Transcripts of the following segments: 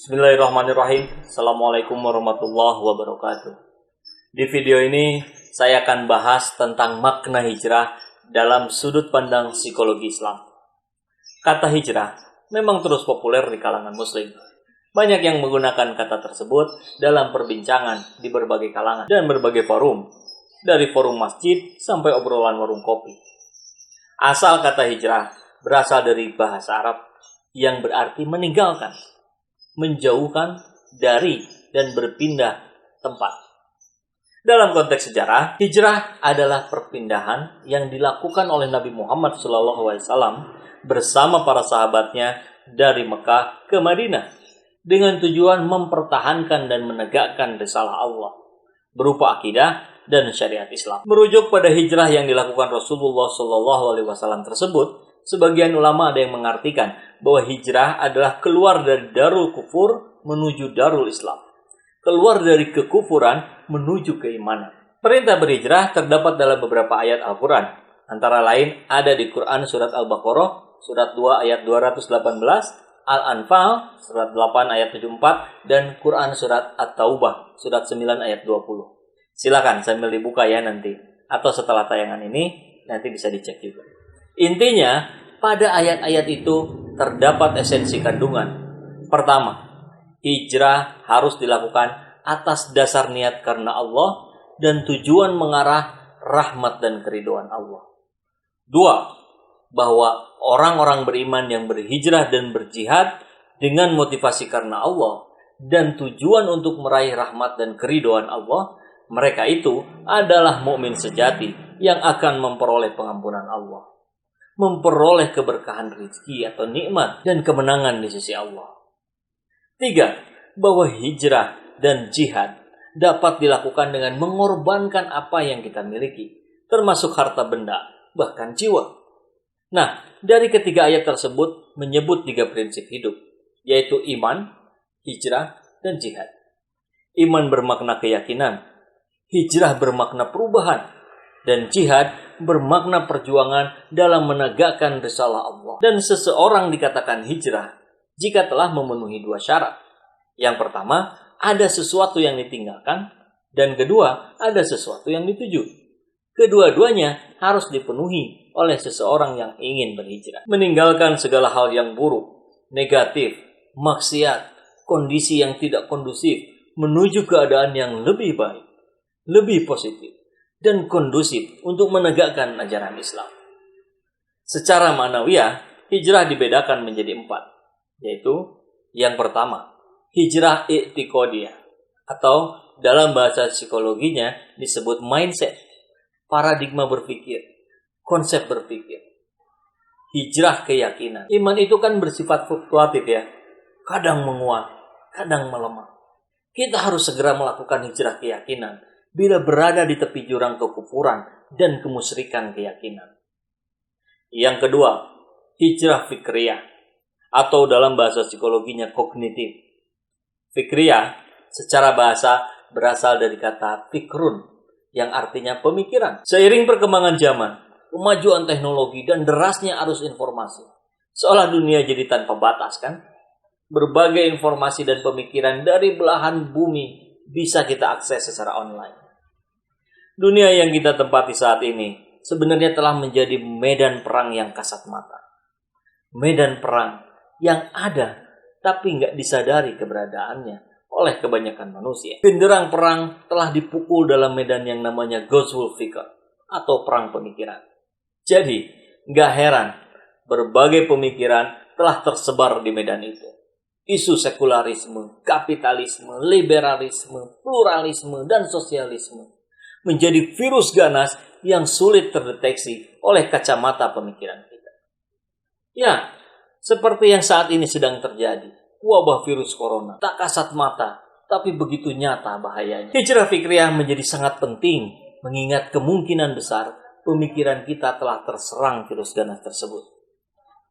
Bismillahirrahmanirrahim. Assalamualaikum warahmatullahi wabarakatuh. Di video ini saya akan bahas tentang makna hijrah dalam sudut pandang psikologi Islam. Kata hijrah memang terus populer di kalangan muslim. Banyak yang menggunakan kata tersebut dalam perbincangan di berbagai kalangan dan berbagai forum, dari forum masjid sampai obrolan warung kopi. Asal kata hijrah berasal dari bahasa Arab yang berarti meninggalkan, menjauhkan dari dan berpindah tempat. Dalam konteks sejarah, hijrah adalah perpindahan yang dilakukan oleh Nabi Muhammad SAW bersama para sahabatnya dari Mekah ke Madinah dengan tujuan mempertahankan dan menegakkan risalah Allah berupa akidah dan syariat Islam. Merujuk pada hijrah yang dilakukan Rasulullah SAW tersebut, sebagian ulama ada yang mengartikan bahwa hijrah adalah keluar dari darul kufur menuju darul Islam. Keluar dari kekufuran menuju keimanan. Perintah berhijrah terdapat dalam beberapa ayat Al-Quran. Antara lain ada di Quran surat Al-Baqarah, surat 2 ayat 218, Al-Anfal, surat 8 ayat 74, dan Quran surat At-Taubah, surat 9 ayat 20. Silakan sambil dibuka ya nanti. Atau setelah tayangan ini, nanti bisa dicek juga. Intinya, pada ayat-ayat itu terdapat esensi kandungan. Pertama, hijrah harus dilakukan atas dasar niat karena Allah dan tujuan mengarah rahmat dan keridhaan Allah. Dua, bahwa orang-orang beriman yang berhijrah dan berjihad dengan motivasi karena Allah dan tujuan untuk meraih rahmat dan keridhaan Allah, mereka itu adalah mukmin sejati yang akan memperoleh pengampunan Allah, memperoleh keberkahan rezeki atau nikmat dan kemenangan di sisi Allah. Tiga, bahwa hijrah dan jihad dapat dilakukan dengan mengorbankan apa yang kita miliki, termasuk harta benda, bahkan jiwa. Nah, dari ketiga ayat tersebut menyebut 3 prinsip hidup, yaitu iman, hijrah, dan jihad. Iman bermakna keyakinan, hijrah bermakna perubahan, dan jihad bermakna perjuangan dalam menegakkan risalah Allah. Dan seseorang dikatakan hijrah jika telah memenuhi 2 syarat. Yang pertama, ada sesuatu yang ditinggalkan, dan kedua, ada sesuatu yang dituju. Kedua-duanya harus dipenuhi oleh seseorang yang ingin berhijrah. Meninggalkan segala hal yang buruk, negatif, maksiat, kondisi yang tidak kondusif, menuju keadaan yang lebih baik, lebih positif, dan kondusif untuk menegakkan ajaran Islam. Secara ma'nawiyah, hijrah dibedakan menjadi 4, yaitu yang pertama, hijrah i'tiqadiyah, atau dalam bahasa psikologinya disebut mindset, paradigma berpikir, konsep berpikir. Hijrah keyakinan. Iman itu kan bersifat fluktuatif ya, kadang menguat, kadang melemah. Kita harus segera melakukan hijrah keyakinan bila berada di tepi jurang kekufuran dan kemusyrikan keyakinan. Yang kedua, hijrah fikriyah, atau dalam bahasa psikologinya kognitif. Fikriyah secara bahasa berasal dari kata fikrun, yang artinya pemikiran. Seiring perkembangan zaman, kemajuan teknologi dan derasnya arus informasi, seolah dunia jadi tanpa batas kan? Berbagai informasi dan pemikiran dari belahan bumi bisa kita akses secara online. Dunia yang kita tempati saat ini sebenarnya telah menjadi medan perang yang kasat mata. Medan perang yang ada tapi nggak disadari keberadaannya oleh kebanyakan manusia. Genderang perang telah dipukul dalam medan yang namanya Ghazwul Fikr atau perang pemikiran. Jadi, nggak heran berbagai pemikiran telah tersebar di medan itu. Isu sekularisme, kapitalisme, liberalisme, pluralisme, dan sosialisme menjadi virus ganas yang sulit terdeteksi oleh kacamata pemikiran kita. Ya, seperti yang saat ini sedang terjadi, wabah virus corona tak kasat mata, tapi begitu nyata bahayanya. Hijrah fikriyah menjadi sangat penting, mengingat kemungkinan besar pemikiran kita telah terserang virus ganas tersebut.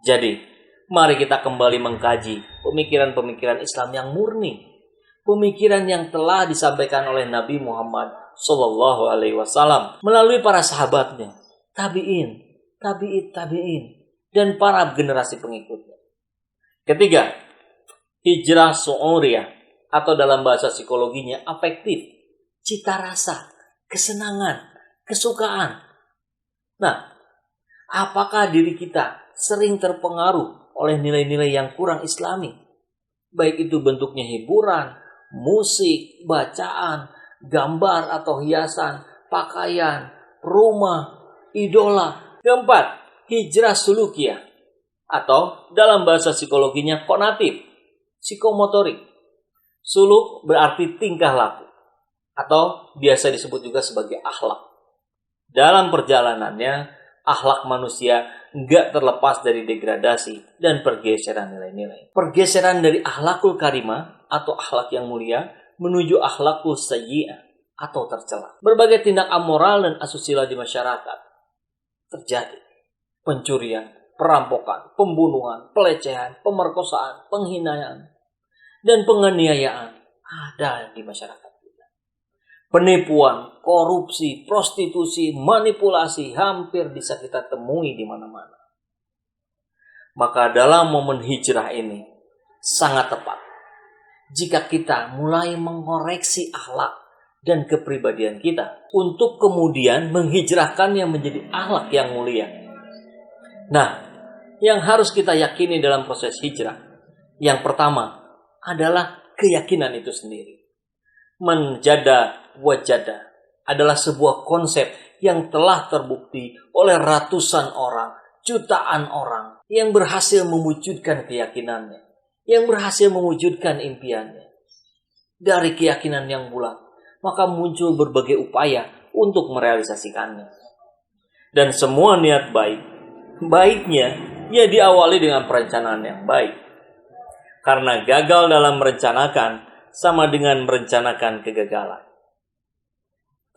Jadi, mari kita kembali mengkaji pemikiran-pemikiran Islam yang murni, pemikiran yang telah disampaikan oleh Nabi Muhammad SAW melalui para sahabatnya, tabi'in, tabi'in, dan para generasi pengikutnya. Ketiga, hijrah su'uriyah, atau dalam bahasa psikologinya afektif, cita rasa, kesenangan, kesukaan. Nah, apakah diri kita sering terpengaruh oleh nilai-nilai yang kurang islami? Baik itu bentuknya hiburan, musik, bacaan, gambar atau hiasan, pakaian, rumah, idola. Keempat, hijrah sulukiyah, atau dalam bahasa psikologinya konatif, psikomotorik. Suluk berarti tingkah laku, atau biasa disebut juga sebagai akhlak. Dalam perjalanannya, akhlak manusia nggak terlepas dari degradasi dan pergeseran nilai-nilai. Pergeseran dari akhlakul karimah atau akhlak yang mulia menuju akhlakul sayyi'ah atau tercela. Berbagai tindak amoral dan asusila di masyarakat terjadi. Pencurian, perampokan, pembunuhan, pelecehan, pemerkosaan, penghinaan, dan penganiayaan ada di masyarakat kita. Penipuan, korupsi, prostitusi, manipulasi hampir bisa kita temui di mana-mana. Maka dalam momen hijrah ini sangat tepat jika kita mulai mengoreksi akhlak dan kepribadian kita untuk kemudian menghijrahkannya menjadi akhlak yang mulia. Nah, yang harus kita yakini dalam proses hijrah, yang pertama adalah keyakinan itu sendiri. Menjada wajada adalah sebuah konsep yang telah terbukti oleh ratusan orang, jutaan orang yang berhasil mewujudkan keyakinannya, yang berhasil mewujudkan impiannya. Dari keyakinan yang bulat, maka muncul berbagai upaya untuk merealisasikannya. Dan semua niat baiknya ya diawali dengan perencanaan yang baik. Karena gagal dalam merencanakan sama dengan merencanakan kegagalan.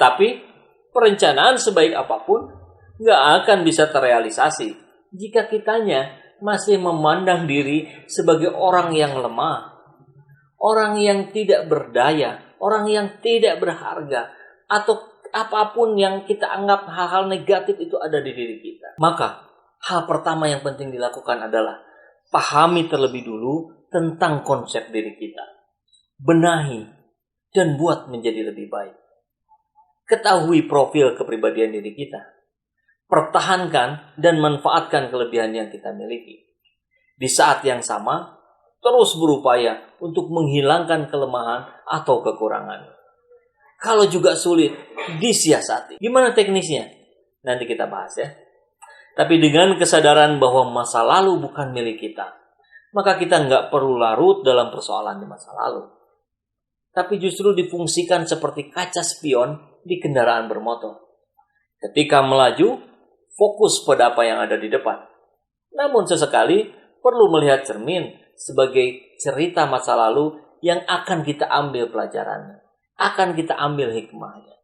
Tapi perencanaan sebaik apapun nggak akan bisa terrealisasi jika kitanya masih memandang diri sebagai orang yang lemah, orang yang tidak berdaya, orang yang tidak berharga, atau apapun yang kita anggap hal-hal negatif itu ada di diri kita. Maka hal pertama yang penting dilakukan adalah pahami terlebih dulu tentang konsep diri kita. Benahi dan buat menjadi lebih baik. Ketahui profil kepribadian diri kita. Pertahankan dan manfaatkan kelebihan yang kita miliki. Di saat yang sama, terus berupaya untuk menghilangkan kelemahan atau kekurangan. Kalau juga sulit, disiasati. Gimana teknisnya? Nanti kita bahas ya. Tapi dengan kesadaran bahwa masa lalu bukan milik kita, maka kita nggak perlu larut dalam persoalan di masa lalu. Tapi justru difungsikan seperti kaca spion di kendaraan bermotor. Ketika melaju, fokus pada apa yang ada di depan. Namun sesekali perlu melihat cermin sebagai cerita masa lalu yang akan kita ambil pelajarannya. Akan kita ambil hikmahnya.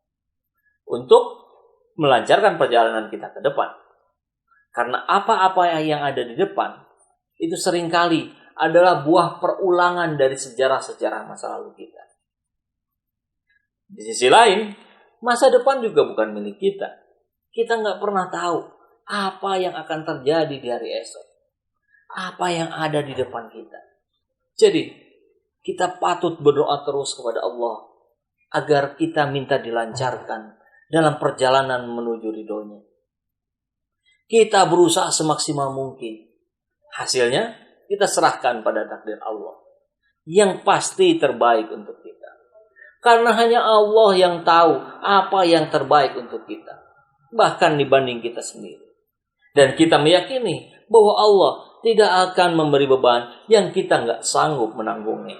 Untuk melancarkan perjalanan kita ke depan. Karena apa-apa yang ada di depan itu seringkali adalah buah perulangan dari sejarah-sejarah masa lalu kita. Di sisi lain, masa depan juga bukan milik kita. Kita nggak pernah tahu apa yang akan terjadi di hari esok. Apa yang ada di depan kita. Jadi, kita patut berdoa terus kepada Allah agar kita minta dilancarkan dalam perjalanan menuju ridhonya. Kita berusaha semaksimal mungkin. Hasilnya, kita serahkan pada takdir Allah. Yang pasti terbaik untuk kita. Karena hanya Allah yang tahu apa yang terbaik untuk kita. Bahkan dibanding kita sendiri. Dan kita meyakini bahwa Allah tidak akan memberi beban yang kita nggak sanggup menanggungnya.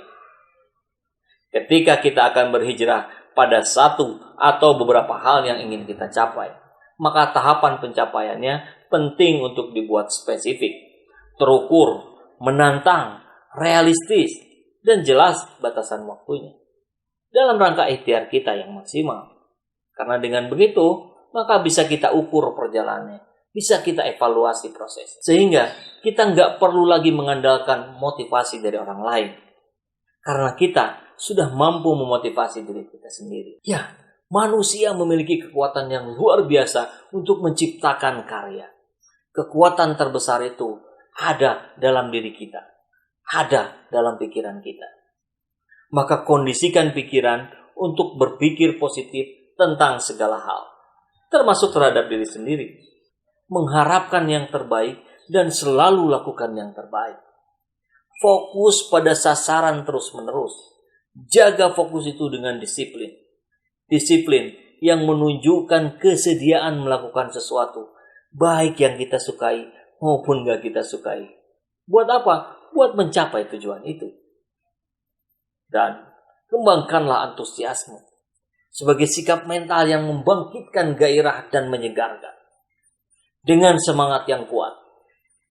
Ketika kita akan berhijrah pada satu atau beberapa hal yang ingin kita capai, maka tahapan pencapaiannya penting untuk dibuat spesifik, terukur, menantang, realistis, dan jelas batasan waktunya. Dalam rangka ikhtiar kita yang maksimal. Karena dengan begitu, maka bisa kita ukur perjalanannya. Bisa kita evaluasi proses. Sehingga kita nggak perlu lagi mengandalkan motivasi dari orang lain. Karena kita sudah mampu memotivasi diri kita sendiri. Ya, manusia memiliki kekuatan yang luar biasa untuk menciptakan karya. Kekuatan terbesar itu ada dalam diri kita. ada dalam pikiran kita. Maka kondisikan pikiran untuk berpikir positif tentang segala hal, termasuk terhadap diri sendiri. Mengharapkan yang terbaik dan selalu lakukan yang terbaik. Fokus pada sasaran terus-menerus. Jaga fokus itu dengan disiplin. Disiplin yang menunjukkan kesediaan melakukan sesuatu, baik yang kita sukai maupun gak kita sukai. Buat apa? Buat mencapai tujuan itu. Dan kembangkanlah antusiasme sebagai sikap mental yang membangkitkan gairah dan menyegarkan. Dengan semangat yang kuat.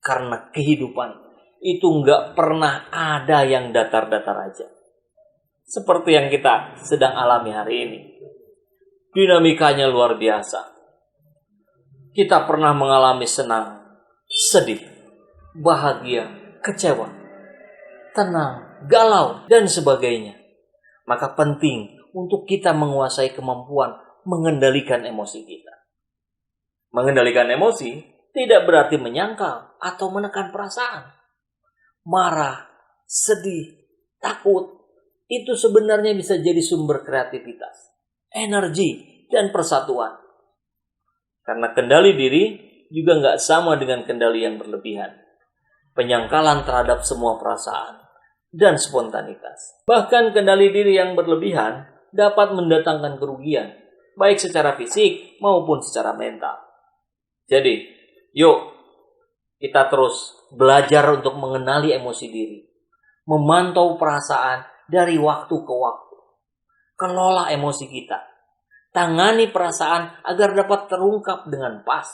Karena kehidupan itu gak pernah ada yang datar-datar aja. Seperti yang kita sedang alami hari ini. Dinamikanya luar biasa. Kita pernah mengalami senang, sedih, bahagia, kecewa, tenang, galau, dan sebagainya. Maka penting untuk kita menguasai kemampuan mengendalikan emosi kita. Mengendalikan emosi tidak berarti menyangkal atau menekan perasaan. Marah, sedih, takut, itu sebenarnya bisa jadi sumber kreativitas, energi, dan persatuan. Karena kendali diri juga nggak sama dengan kendali yang berlebihan. Penyangkalan terhadap semua perasaan dan spontanitas. Bahkan kendali diri yang berlebihan dapat mendatangkan kerugian, baik secara fisik maupun secara mental. Jadi, yuk kita terus belajar untuk mengenali emosi diri. Memantau perasaan dari waktu ke waktu. Kelola emosi kita. Tangani perasaan agar dapat terungkap dengan pas.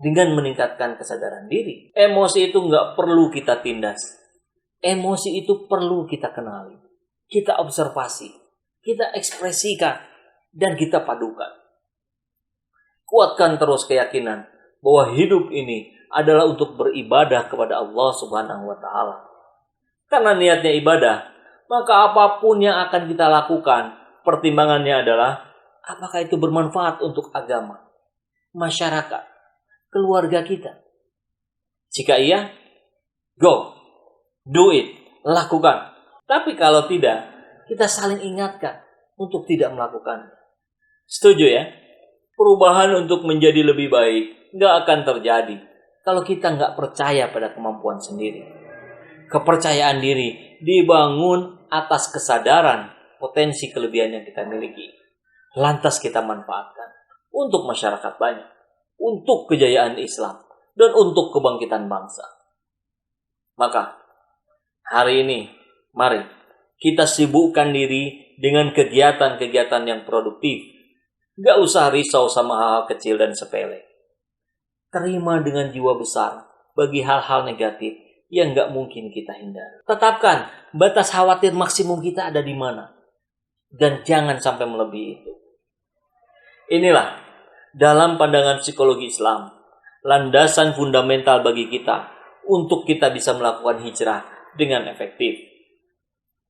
Dengan meningkatkan kesadaran diri. Emosi itu nggak perlu kita tindas. Emosi itu perlu kita kenali. Kita observasi. Kita ekspresikan. Dan kita padukan. Kuatkan terus keyakinan bahwa hidup ini adalah untuk beribadah kepada Allah Subhanahu wa Ta'ala. Karena niatnya ibadah, maka apapun yang akan kita lakukan, pertimbangannya adalah apakah itu bermanfaat untuk agama, masyarakat, keluarga kita. Jika iya, go, do it, lakukan. Tapi kalau tidak, kita saling ingatkan untuk tidak melakukan. Setuju ya? Perubahan untuk menjadi lebih baik nggak akan terjadi kalau kita nggak percaya pada kemampuan sendiri. Kepercayaan diri dibangun atas kesadaran potensi kelebihan yang kita miliki. Lantas kita manfaatkan untuk masyarakat banyak, untuk kejayaan Islam, dan untuk kebangkitan bangsa. Maka, hari ini, mari kita sibukkan diri dengan kegiatan-kegiatan yang produktif. Gak usah risau sama hal-hal kecil dan sepele. Terima dengan jiwa besar bagi hal-hal negatif yang gak mungkin kita hindari. Tetapkan batas khawatir maksimum kita ada di mana. Dan jangan sampai melebihi itu. Inilah dalam pandangan psikologi Islam, landasan fundamental bagi kita untuk kita bisa melakukan hijrah dengan efektif.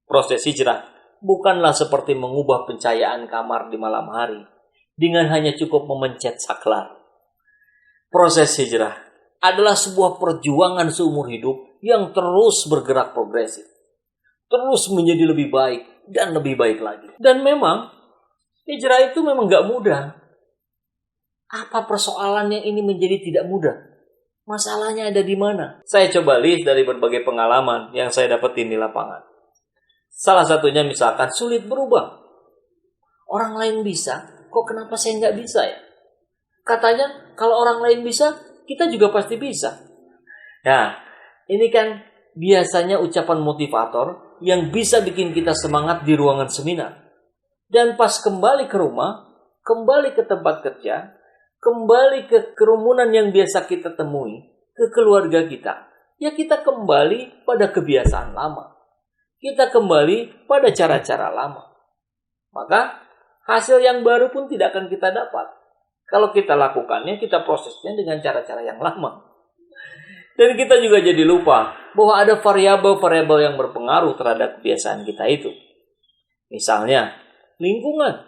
Proses hijrah bukanlah seperti mengubah pencahayaan kamar di malam hari dengan hanya cukup memencet saklar. Proses hijrah adalah sebuah perjuangan seumur hidup yang terus bergerak progresif. Terus menjadi lebih baik dan lebih baik lagi. Dan memang, hijrah itu memang gak mudah. Apa persoalannya ini menjadi tidak mudah? Masalahnya ada di mana? Saya coba list dari berbagai pengalaman yang saya dapetin di lapangan. Salah satunya misalkan sulit berubah. Orang lain bisa, kok kenapa saya nggak bisa ya? Katanya kalau orang lain bisa, kita juga pasti bisa. Nah, ini kan biasanya ucapan motivator yang bisa bikin kita semangat di ruangan seminar. Dan pas kembali ke rumah, kembali ke tempat kerja, kembali ke kerumunan yang biasa kita temui, ke keluarga kita, ya kita kembali pada kebiasaan lama. Kita kembali pada cara-cara lama. Maka hasil yang baru pun tidak akan kita dapat. Kalau kita lakukannya, kita prosesnya dengan cara-cara yang lama. Dan kita juga jadi lupa bahwa ada variabel-variabel yang berpengaruh terhadap kebiasaan kita itu. Misalnya, lingkungan.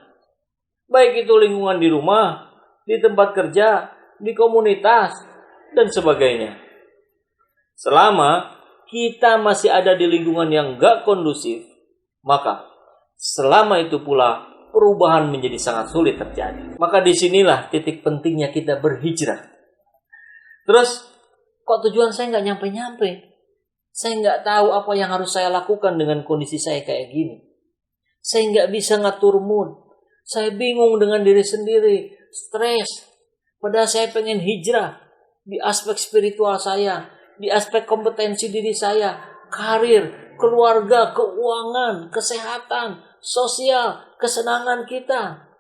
Baik itu lingkungan di rumah, di tempat kerja, di komunitas, dan sebagainya. Selama kita masih ada di lingkungan yang gak kondusif, maka selama itu pula perubahan menjadi sangat sulit terjadi. Maka disinilah titik pentingnya kita berhijrah. Terus, kok tujuan saya nggak nyampe-nyampe? Saya nggak tahu apa yang harus saya lakukan dengan kondisi saya kayak gini. Saya nggak bisa ngatur mood. Saya bingung dengan diri sendiri, stres. Padahal saya pengen hijrah di aspek spiritual saya, di aspek kompetensi diri saya, karir, keluarga, keuangan, kesehatan, sosial, kesenangan kita.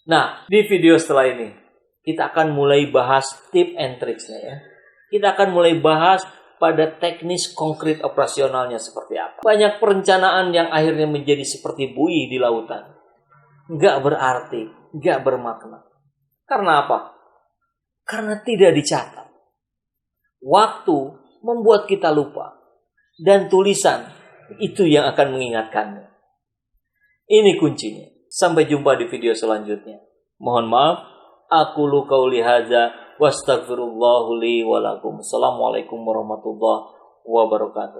Nah, di video setelah ini, kita akan mulai bahas tip and tricksnya ya. Kita akan mulai bahas pada teknis konkret operasionalnya seperti apa. Banyak perencanaan yang akhirnya menjadi seperti buih di lautan. Nggak berarti, nggak bermakna. Karena apa? Karena tidak dicatat. Waktu membuat kita lupa. Dan tulisan itu yang akan mengingatkannya. Ini kuncinya. Sampai jumpa di video selanjutnya. Mohon maaf. Aku qauli hadza wastaghfirullahu li wa lakum. Assalamualaikum warahmatullahi wabarakatuh.